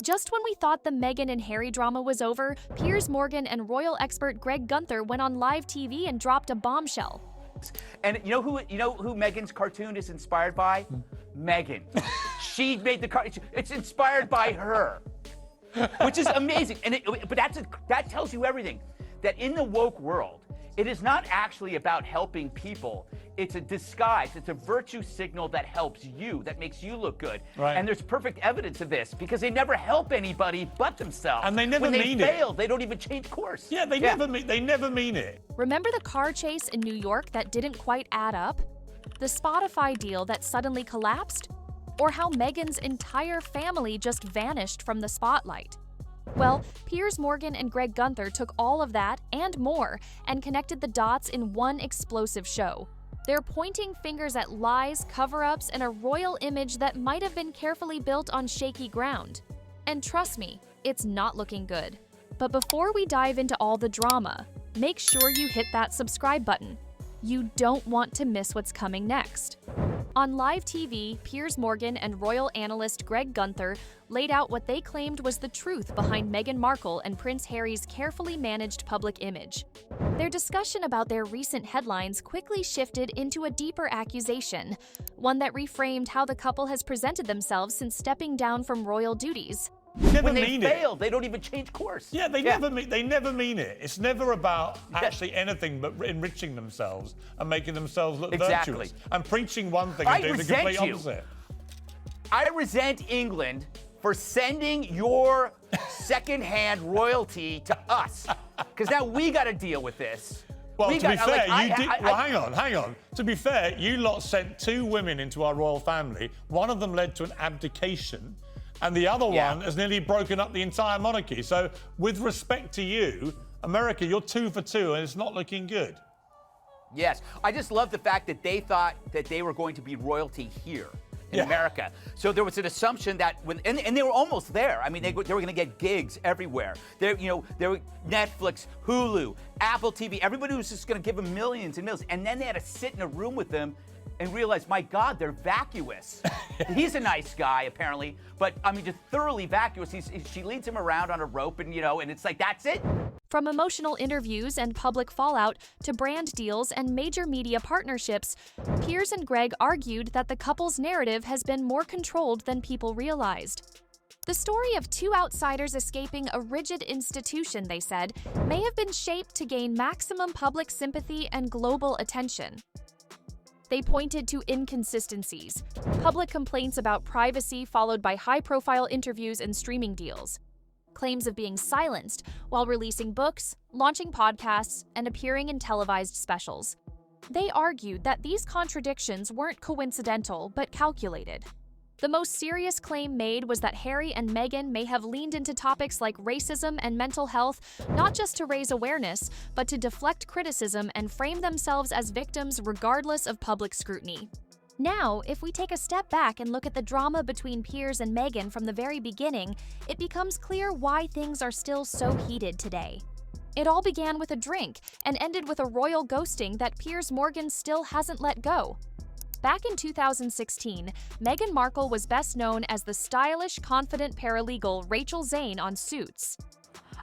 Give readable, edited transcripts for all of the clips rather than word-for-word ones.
Just when we thought the Meghan and Harry drama was over, Piers Morgan and royal expert Gunther went on live TV and dropped a bombshell. And you know who Meghan's cartoon is inspired by? Meghan. She made the cartoon. It's inspired by her, which is amazing. But that tells you everything. That in the woke world, it is not actually about helping people. It's a disguise. It's a virtue signal that helps you, that makes you look good. Right. And there's perfect evidence of this because they never help anybody but themselves. And they never mean it. When they fail, they don't even change course. Yeah, they never mean it. Remember the car chase in New York that didn't quite add up? The Spotify deal that suddenly collapsed? Or how Meghan's entire family just vanished from the spotlight? Well, Piers Morgan and Gunther took all of that and more and connected the dots in one explosive show. They're pointing fingers at lies, cover-ups, and a royal image that might have been carefully built on shaky ground. And trust me, it's not looking good. But before we dive into all the drama, make sure you hit that subscribe button. You don't want to miss what's coming next. On live TV, Piers Morgan and royal analyst Gunther laid out what they claimed was the truth behind Meghan Markle and Prince Harry's carefully managed public image. Their discussion about their recent headlines quickly shifted into a deeper accusation, one that reframed how the couple has presented themselves since stepping down from royal duties. When they fail, they don't even change course. Yeah, they never mean it. It's never about actually anything but enriching themselves and making themselves look virtuous. And preaching one thing and doing the complete opposite. I resent England for sending your second-hand royalty to us, because now we got to deal with this. Well, to be fair, hang on. To be fair, you lot sent 2 women into our royal family. One of them led to an abdication, and the other one has nearly broken up the entire monarchy. So, with respect to you, America, you're 2 for 2, and it's not looking good. Yes, I just love the fact that they thought that they were going to be royalty here in America. So there was an assumption that and they were almost there. I mean, they were going to get gigs everywhere. They were Netflix, Hulu, Apple TV. Everybody was just going to give them millions and millions. And then they had to sit in a room with them and realize, my God, they're vacuous. He's a nice guy, apparently, but I mean, just thoroughly vacuous. She leads him around on a rope, and and it's like, that's it. From emotional interviews and public fallout to brand deals and major media partnerships, Piers and Greg argued that the couple's narrative has been more controlled than people realized. The story of 2 outsiders escaping a rigid institution, they said, may have been shaped to gain maximum public sympathy and global attention. They pointed to inconsistencies, public complaints about privacy followed by high-profile interviews and streaming deals, claims of being silenced while releasing books, launching podcasts, and appearing in televised specials. They argued that these contradictions weren't coincidental but calculated. The most serious claim made was that Harry and Meghan may have leaned into topics like racism and mental health, not just to raise awareness, but to deflect criticism and frame themselves as victims regardless of public scrutiny. Now, if we take a step back and look at the drama between Piers and Meghan from the very beginning, it becomes clear why things are still so heated today. It all began with a drink and ended with a royal ghosting that Piers Morgan still hasn't let go. Back in 2016, Meghan Markle was best known as the stylish, confident paralegal Rachel Zane on Suits.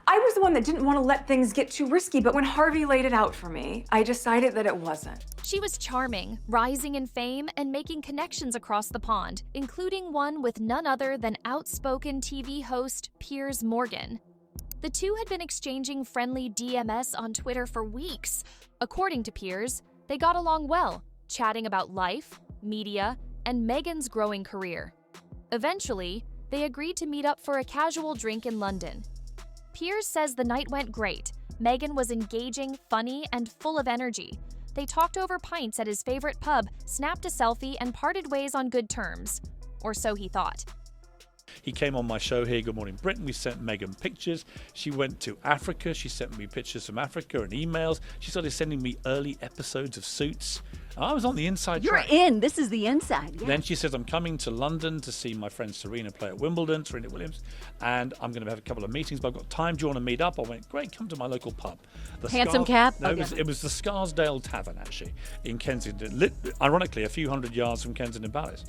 I was the one that didn't want to let things get too risky, but when Harvey laid it out for me, I decided that it wasn't. She was charming, rising in fame, and making connections across the pond, including one with none other than outspoken TV host Piers Morgan. The two had been exchanging friendly DMS on Twitter for weeks. According to Piers, they got along well, chatting about life, media, and Meghan's growing career. Eventually, they agreed to meet up for a casual drink in London. Piers says the night went great. Meghan was engaging, funny, and full of energy. They talked over pints at his favorite pub, snapped a selfie, and parted ways on good terms. Or so he thought. He came on my show here, Good Morning Britain. We sent Meghan pictures. She went to Africa. She sent me pictures from Africa and emails. She started sending me early episodes of Suits. I was on the inside track. You're in. This is the inside. Yeah. Then she says, I'm coming to London to see my friend Serena play at Wimbledon, Serena Williams, and I'm going to have a couple of meetings, but I've got time. Do you want to meet up? I went, great, come to my local pub. Handsome Cap? No, it was the Scarsdale Tavern, actually, in Kensington. Ironically, a few hundred yards from Kensington Palace.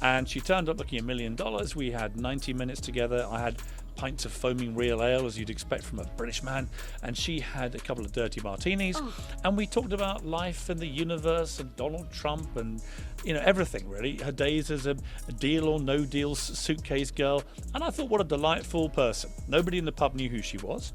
And she turned up looking $1 million. We had 90 minutes together. I had pints of foaming real ale, as you'd expect from a British man, and she had a couple of dirty martinis. And we talked about life and the universe and Donald Trump and everything really. Her days as a deal or no deal suitcase girl. And I thought, what a delightful person. Nobody in the pub knew who she was.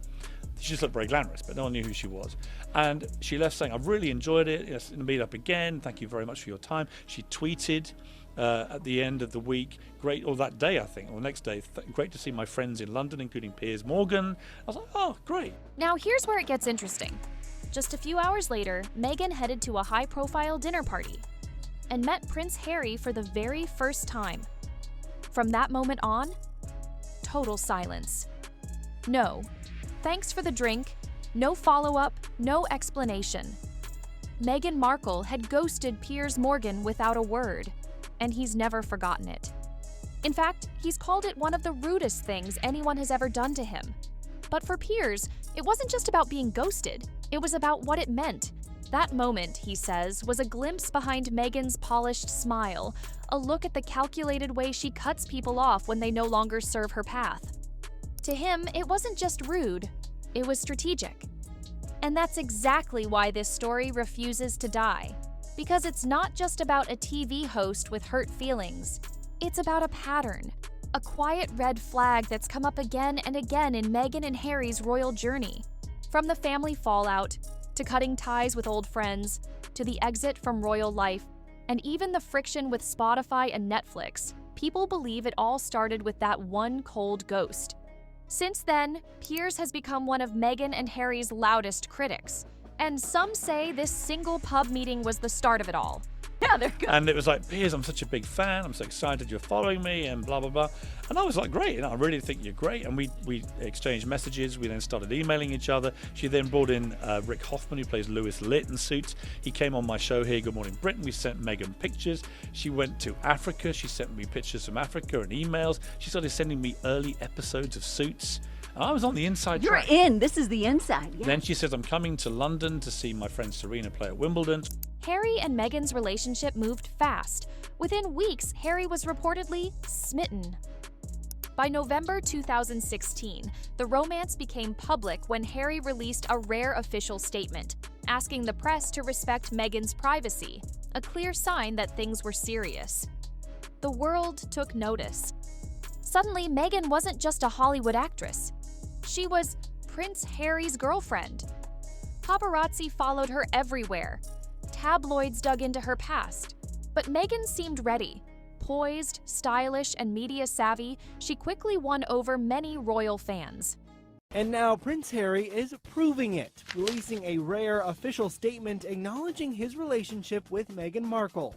She just looked very glamorous, but no one knew who she was. And she left saying, I've really enjoyed it. Yes, meet up again. Thank you very much for your time. She tweeted at the end of the week, great, or that day I think, or the next day, great to see my friends in London, including Piers Morgan. I was like, oh, great. Now here's where it gets interesting. Just a few hours later, Meghan headed to a high-profile dinner party and met Prince Harry for the very first time. From that moment on, total silence. No, thanks for the drink, no follow-up, no explanation. Meghan Markle had ghosted Piers Morgan without a word, and he's never forgotten it. In fact, he's called it one of the rudest things anyone has ever done to him. But for Piers, it wasn't just about being ghosted, it was about what it meant. That moment, he says, was a glimpse behind Meghan's polished smile, a look at the calculated way she cuts people off when they no longer serve her path. To him, it wasn't just rude, it was strategic. And that's exactly why this story refuses to die. Because it's not just about a TV host with hurt feelings. It's about a pattern, a quiet red flag that's come up again and again in Meghan and Harry's royal journey. From the family fallout, to cutting ties with old friends, to the exit from royal life, and even the friction with Spotify and Netflix, people believe it all started with that one cold ghost. Since then, Piers has become one of Meghan and Harry's loudest critics. And some say this single pub meeting was the start of it all. Yeah, they're good. And it was like, Piers, I'm such a big fan. I'm so excited you're following me and blah, blah, blah. And I was like, great. I really think you're great. And we exchanged messages. We then started emailing each other. She then brought in Rick Hoffman, who plays Lewis Litt in Suits. He came on my show here, Good Morning Britain. We sent Meghan pictures. She went to Africa. She sent me pictures from Africa and emails. She started sending me early episodes of Suits. I was on the inside You're track. in. This is the inside. Yeah. Then she says, I'm coming to London to see my friend Serena play at Wimbledon. Harry and Meghan's relationship moved fast. Within weeks, Harry was reportedly smitten. By November 2016, the romance became public when Harry released a rare official statement, asking the press to respect Meghan's privacy, a clear sign that things were serious. The world took notice. Suddenly, Meghan wasn't just a Hollywood actress. She was Prince Harry's girlfriend. Paparazzi followed her everywhere. Tabloids dug into her past. But Meghan seemed ready. Poised, stylish, and media savvy, she quickly won over many royal fans. And now Prince Harry is proving it, releasing a rare official statement acknowledging his relationship with Meghan Markle.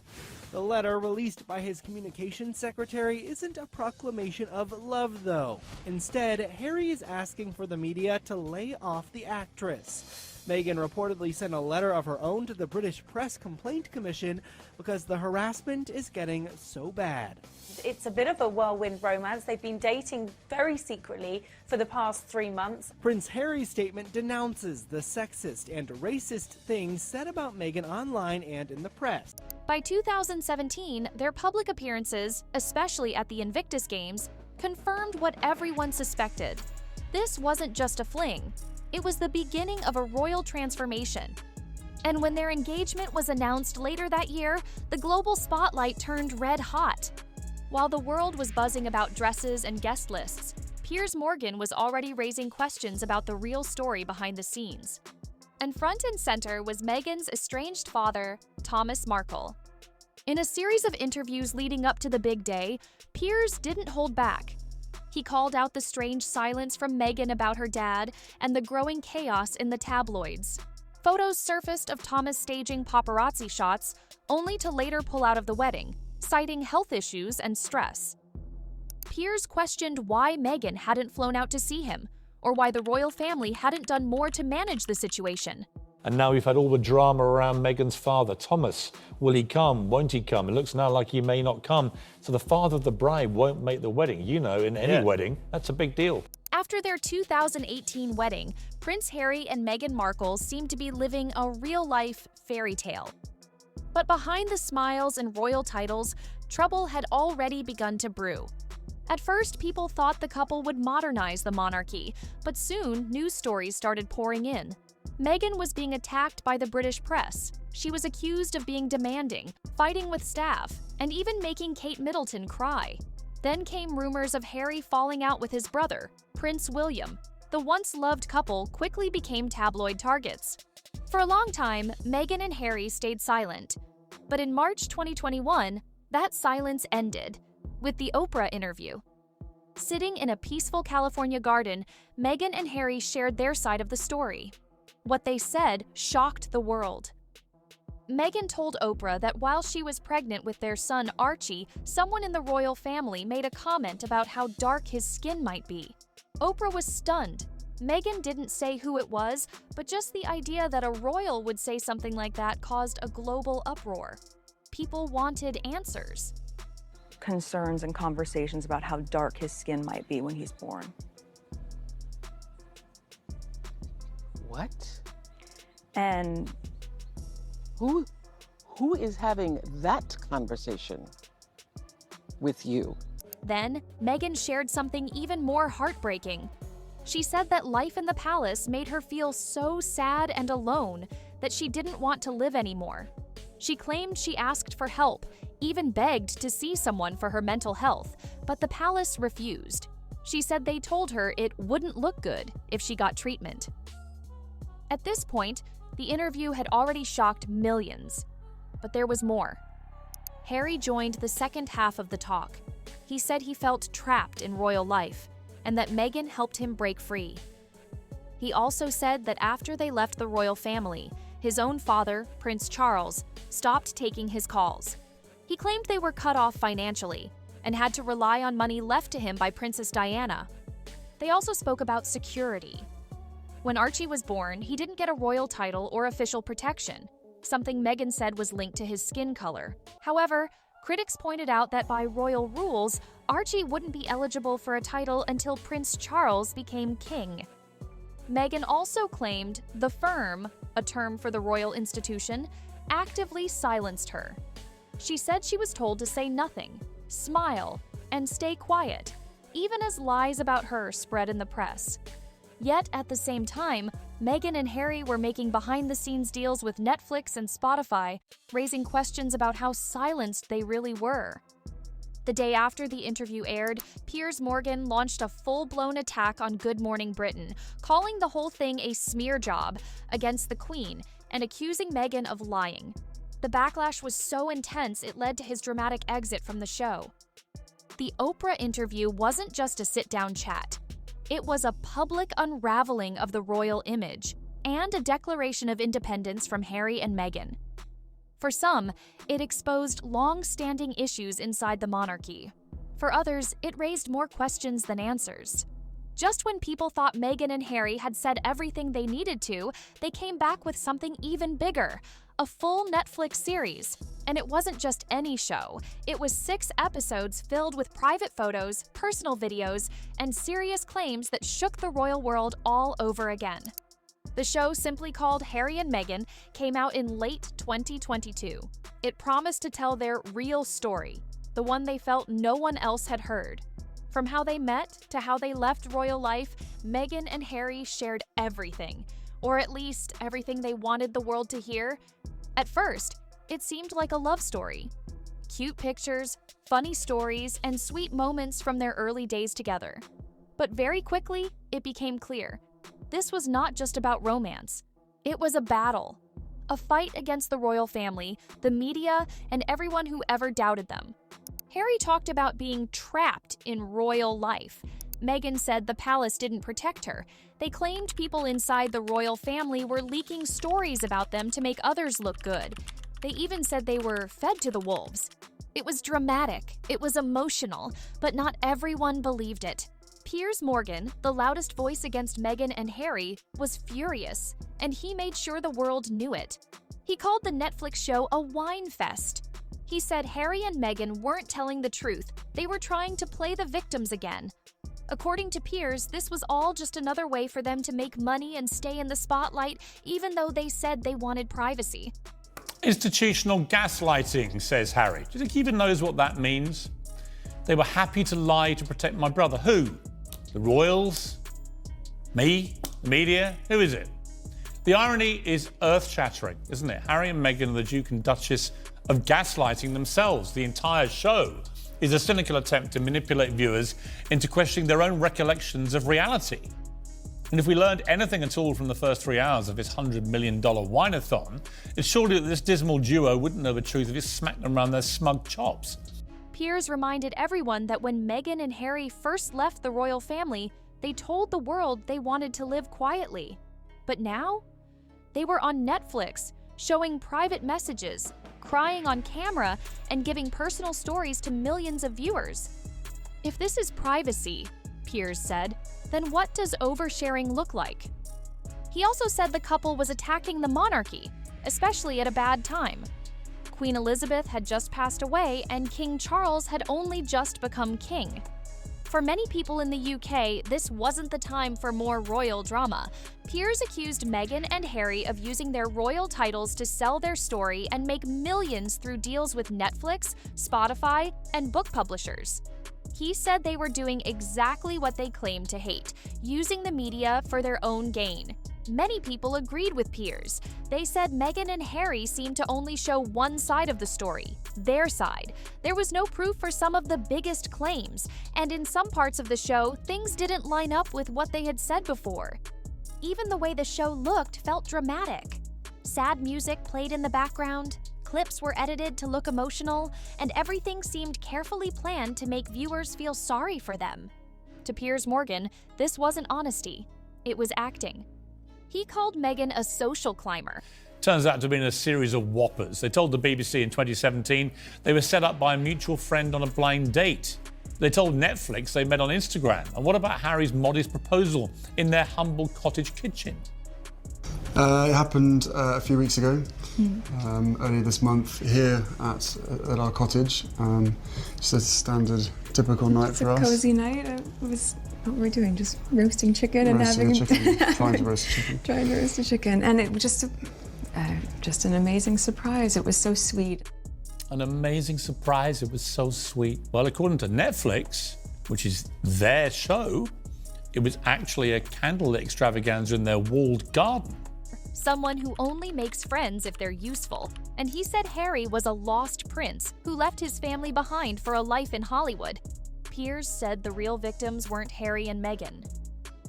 The letter, released by his communications secretary, isn't a proclamation of love, though. Instead, Harry is asking for the media to lay off the actress. Meghan reportedly sent a letter of her own to the British Press Complaint Commission because the harassment is getting so bad. It's a bit of a whirlwind romance. They've been dating very secretly for the past 3 months. Prince Harry's statement denounces the sexist and racist things said about Meghan online and in the press. By 2017, their public appearances, especially at the Invictus Games, confirmed what everyone suspected. This wasn't just a fling. It was the beginning of a royal transformation. And when their engagement was announced later that year, the global spotlight turned red hot. While the world was buzzing about dresses and guest lists, Piers Morgan was already raising questions about the real story behind the scenes. And front and center was Meghan's estranged father, Thomas Markle. In a series of interviews leading up to the big day, Piers didn't hold back. He called out the strange silence from Meghan about her dad and the growing chaos in the tabloids. Photos surfaced of Thomas staging paparazzi shots, only to later pull out of the wedding, citing health issues and stress. Piers questioned why Meghan hadn't flown out to see him, or why the royal family hadn't done more to manage the situation. And now we've had all the drama around Meghan's father, Thomas. Will he come? Won't he come? It looks now like he may not come. So the father of the bride won't make the wedding. You know, in any wedding, that's a big deal. After their 2018 wedding, Prince Harry and Meghan Markle seemed to be living a real-life fairy tale. But behind the smiles and royal titles, trouble had already begun to brew. At first, people thought the couple would modernize the monarchy, but soon news stories started pouring in. Meghan was being attacked by the British press. She was accused of being demanding, fighting with staff, and even making Kate Middleton cry. Then came rumors of Harry falling out with his brother, Prince William. The once-loved couple quickly became tabloid targets. For a long time, Meghan and Harry stayed silent. But in March 2021, that silence ended with the Oprah interview. Sitting in a peaceful California garden, Meghan and Harry shared their side of the story. What they said shocked the world. Meghan told Oprah that while she was pregnant with their son Archie, someone in the royal family made a comment about how dark his skin might be. Oprah was stunned. Meghan didn't say who it was, but just the idea that a royal would say something like that caused a global uproar. People wanted answers. Concerns and conversations about how dark his skin might be when he's born. What? And who is having that conversation with you? Then, Meghan shared something even more heartbreaking. She said that life in the palace made her feel so sad and alone that she didn't want to live anymore. She claimed she asked for help, even begged to see someone for her mental health, but the palace refused. She said they told her it wouldn't look good if she got treatment. At this point, the interview had already shocked millions. But there was more. Harry joined the second half of the talk. He said he felt trapped in royal life, and that Meghan helped him break free. He also said that after they left the royal family, his own father, Prince Charles, stopped taking his calls. He claimed they were cut off financially and had to rely on money left to him by Princess Diana. They also spoke about security. When Archie was born, he didn't get a royal title or official protection, something Meghan said was linked to his skin color. However, critics pointed out that by royal rules, Archie wouldn't be eligible for a title until Prince Charles became king. Meghan also claimed the firm, a term for the royal institution, actively silenced her. She said she was told to say nothing, smile, and stay quiet, even as lies about her spread in the press. Yet, at the same time, Meghan and Harry were making behind-the-scenes deals with Netflix and Spotify, raising questions about how silenced they really were. The day after the interview aired, Piers launched a full-blown attack on Good Morning Britain, calling the whole thing a smear job against the Queen and accusing Meghan of lying. The backlash was so intense it led to his dramatic exit from the show. The Oprah interview wasn't just a sit-down chat. It was a public unraveling of the royal image and a declaration of independence from Harry and Meghan. For some, it exposed long-standing issues inside the monarchy. For others, it raised more questions than answers. Just when people thought Meghan and Harry had said everything they needed to, they came back with something even bigger, a full Netflix series. And it wasn't just any show. It was 6 episodes filled with private photos, personal videos, and serious claims that shook the royal world all over again. The show, simply called Harry and Meghan, came out in late 2022. It promised to tell their real story, the one they felt no one else had heard. From how they met to how they left royal life, Meghan and Harry shared everything, or at least everything they wanted the world to hear. At first, it seemed like a love story. Cute pictures, funny stories, and sweet moments from their early days together. But very quickly, it became clear. This was not just about romance. It was a battle. A fight against the royal family, the media, and everyone who ever doubted them. Harry talked about being trapped in royal life. Meghan said the palace didn't protect her. They claimed people inside the royal family were leaking stories about them to make others look good. They even said they were fed to the wolves. It was dramatic, it was emotional, but not everyone believed it. Piers, the loudest voice against Meghan and Harry, was furious, and he made sure the world knew it. He called the Netflix show a wine fest. He said Harry and Meghan weren't telling the truth, they were trying to play the victims again. According to Piers, this was all just another way for them to make money and stay in the spotlight, even though they said they wanted privacy. Institutional gaslighting, says Harry. Do you think he even knows what that means? They were happy to lie to protect my brother. Who? The royals? Me? The media? Who is it? The irony is earth-shattering, isn't it? Harry and Meghan are the Duke and Duchess of gaslighting themselves. The entire show is a cynical attempt to manipulate viewers into questioning their own recollections of reality. And if we learned anything at all from the first 3 hours of this $100 million wine-a-thon, it's surely that this dismal duo wouldn't know the truth if it smacked them around their smug chops. Piers reminded everyone that when Meghan and Harry first left the royal family, they told the world they wanted to live quietly. But now, they were on Netflix, showing private messages, crying on camera, and giving personal stories to millions of viewers. If this is privacy, Piers said, then what does oversharing look like? He also said the couple was attacking the monarchy, especially at a bad time. Queen Elizabeth had just passed away and King Charles had only just become king. For many people in the UK, this wasn't the time for more royal drama. Piers accused Meghan and Harry of using their royal titles to sell their story and make millions through deals with Netflix, Spotify, and book publishers. He said they were doing exactly what they claimed to hate, using the media for their own gain. Many people agreed with Piers. They said Meghan and Harry seemed to only show one side of the story, their side. There was no proof for some of the biggest claims, and in some parts of the show, things didn't line up with what they had said before. Even the way the show looked felt dramatic. Sad music played in the background, clips were edited to look emotional, and everything seemed carefully planned to make viewers feel sorry for them. To Piers Morgan, this wasn't honesty, it was acting. He called Meghan a social climber. Turns out to have been a series of whoppers. They told the BBC in 2017 they were set up by a mutual friend on a blind date. They told Netflix they met on Instagram. And what about Harry's modest proposal in their humble cottage kitchen? It happened a few weeks ago, earlier this month, here at our cottage. Just a standard, typical night for us. It's a cozy night. What were we doing? Just roasting chicken and having trying to roast chicken. Trying to roast a chicken, and it was just an amazing surprise. It was so sweet. An amazing surprise. It was so sweet. Well, according to Netflix, which is their show, it was actually a candlelit extravaganza in their walled garden. Someone who only makes friends if they're useful. And he said Harry was a lost prince who left his family behind for a life in Hollywood. Piers said the real victims weren't Harry and Meghan.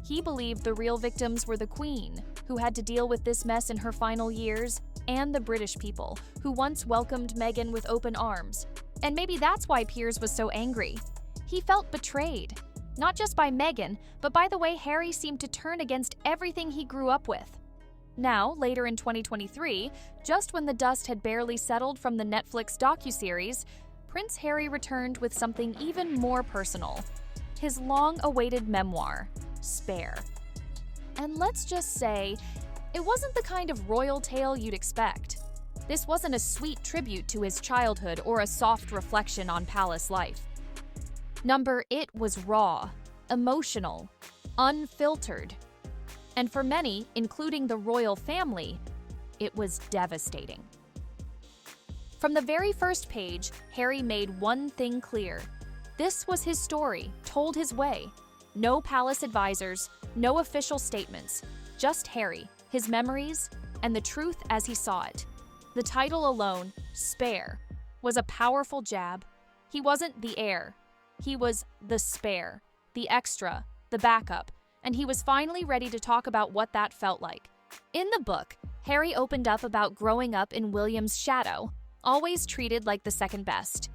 He believed the real victims were the Queen, who had to deal with this mess in her final years, and the British people, who once welcomed Meghan with open arms. And maybe that's why Piers was so angry. He felt betrayed, not just by Meghan, but by the way Harry seemed to turn against everything he grew up with. Now, later in 2023, just when the dust had barely settled from the Netflix docuseries, Prince Harry returned with something even more personal, his long-awaited memoir, Spare. And let's just say, it wasn't the kind of royal tale you'd expect. This wasn't a sweet tribute to his childhood or a soft reflection on palace life. It was raw, emotional, unfiltered. And for many, including the royal family, it was devastating. From the very first page, Harry made one thing clear. This was his story, told his way. No palace advisors, no official statements, just Harry, his memories, and the truth as he saw it. The title alone, Spare, was a powerful jab. He wasn't the heir. He was the spare, the extra, the backup, and he was finally ready to talk about what that felt like. In the book, Harry opened up about growing up in William's shadow, always treated like the second best.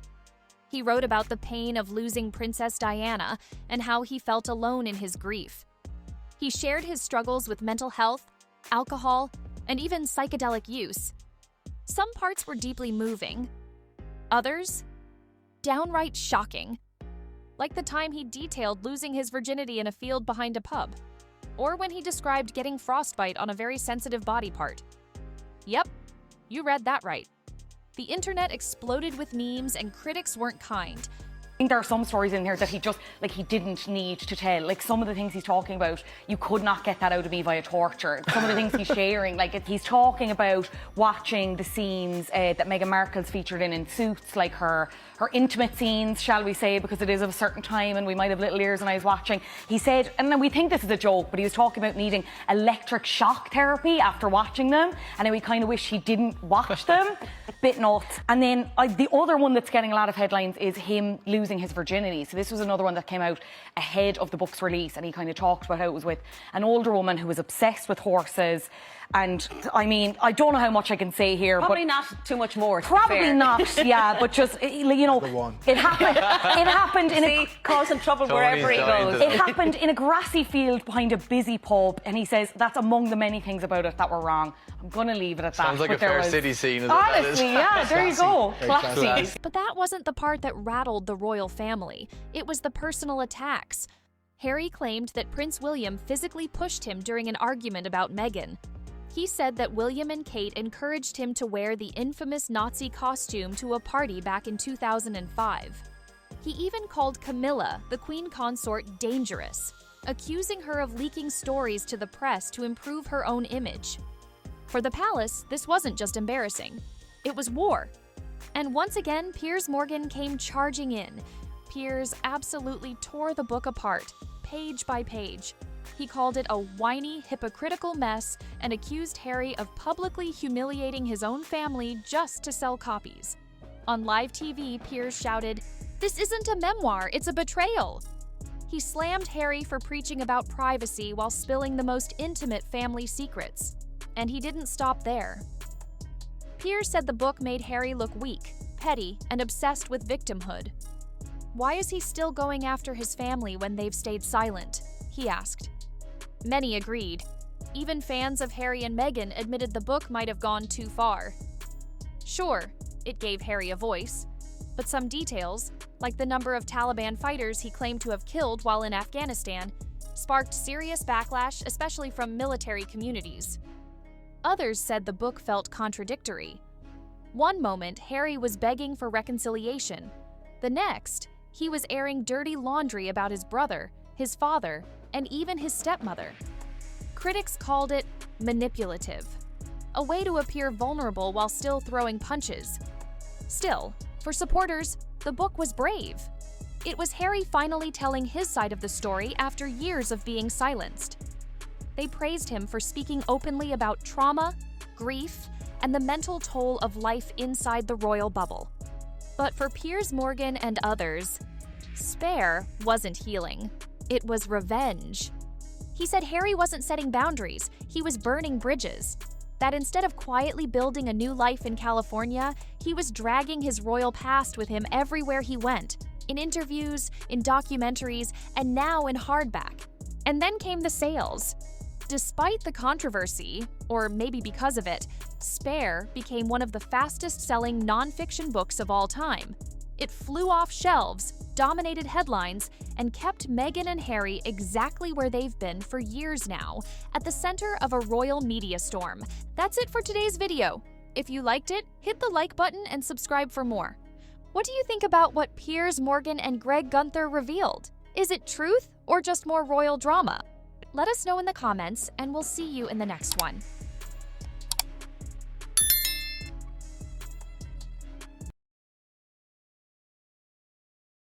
He wrote about the pain of losing Princess Diana and how he felt alone in his grief. He shared his struggles with mental health, alcohol, and even psychedelic use. Some parts were deeply moving. Others, downright shocking. Like the time he detailed losing his virginity in a field behind a pub, or when he described getting frostbite on a very sensitive body part. Yep, you read that right. The internet exploded with memes and critics weren't kind. I think there are some stories in here that he just, like, he didn't need to tell. Like, some of the things he's talking about, you could not get that out of me via torture. Some of the things he's sharing, like, he's talking about watching the scenes that Meghan Markle's featured in Suits, like her intimate scenes, shall we say, because it is of a certain time and we might have little ears when I was watching. He said, and then we think this is a joke, but he was talking about needing electric shock therapy after watching them, and then we kind of wish he didn't watch them. Bit nuts. And then the other one that's getting a lot of headlines is him losing his virginity. So this was another one that came out ahead of the book's release, and he kind of talked about how it was with an older woman who was obsessed with horses. And I mean, I don't know how much I can say here. Probably but not too much more. Probably not, yeah, but just, you know, it happened in causing trouble wherever he goes. It happened in a grassy field behind a busy pub, and he says that's among the many things about it that were wrong. I'm going to leave it at that. Sounds like a Fair City scene. Honestly, yeah, there you go. Classy. But that wasn't the part that rattled the royal family. It was the personal attacks. Harry claimed that Prince William physically pushed him during an argument about Meghan. He said that William and Kate encouraged him to wear the infamous Nazi costume to a party back in 2005. He even called Camilla, the Queen Consort, dangerous, accusing her of leaking stories to the press to improve her own image. For the palace, this wasn't just embarrassing. It was war. And once again, Piers Morgan came charging in. Piers absolutely tore the book apart, page by page. He called it a whiny, hypocritical mess and accused Harry of publicly humiliating his own family just to sell copies. On live TV, Piers shouted, "This isn't a memoir, it's a betrayal!" He slammed Harry for preaching about privacy while spilling the most intimate family secrets. And he didn't stop there. Piers said the book made Harry look weak, petty, and obsessed with victimhood. Why is he still going after his family when they've stayed silent? He asked. Many agreed. Even fans of Harry and Meghan admitted the book might have gone too far. Sure, it gave Harry a voice, but some details, like the number of Taliban fighters he claimed to have killed while in Afghanistan, sparked serious backlash, especially from military communities. Others said the book felt contradictory. One moment, Harry was begging for reconciliation. The next, he was airing dirty laundry about his brother, his father, and even his stepmother. Critics called it manipulative, a way to appear vulnerable while still throwing punches. Still, for supporters, the book was brave. It was Harry finally telling his side of the story after years of being silenced. They praised him for speaking openly about trauma, grief, and the mental toll of life inside the royal bubble. But for Piers Morgan and others, Spare wasn't healing. It was revenge. He said Harry wasn't setting boundaries, he was burning bridges. That instead of quietly building a new life in California, he was dragging his royal past with him everywhere he went, in interviews, in documentaries, and now in hardback. And then came the sales. Despite the controversy, or maybe because of it, Spare became one of the fastest-selling nonfiction books of all time. It flew off shelves, dominated headlines, and kept Meghan and Harry exactly where they've been for years now, at the center of a royal media storm. That's it for today's video. If you liked it, hit the like button and subscribe for more. What do you think about what Piers Morgan and Greg Gunther revealed? Is it truth or just more royal drama? Let us know in the comments, and we'll see you in the next one.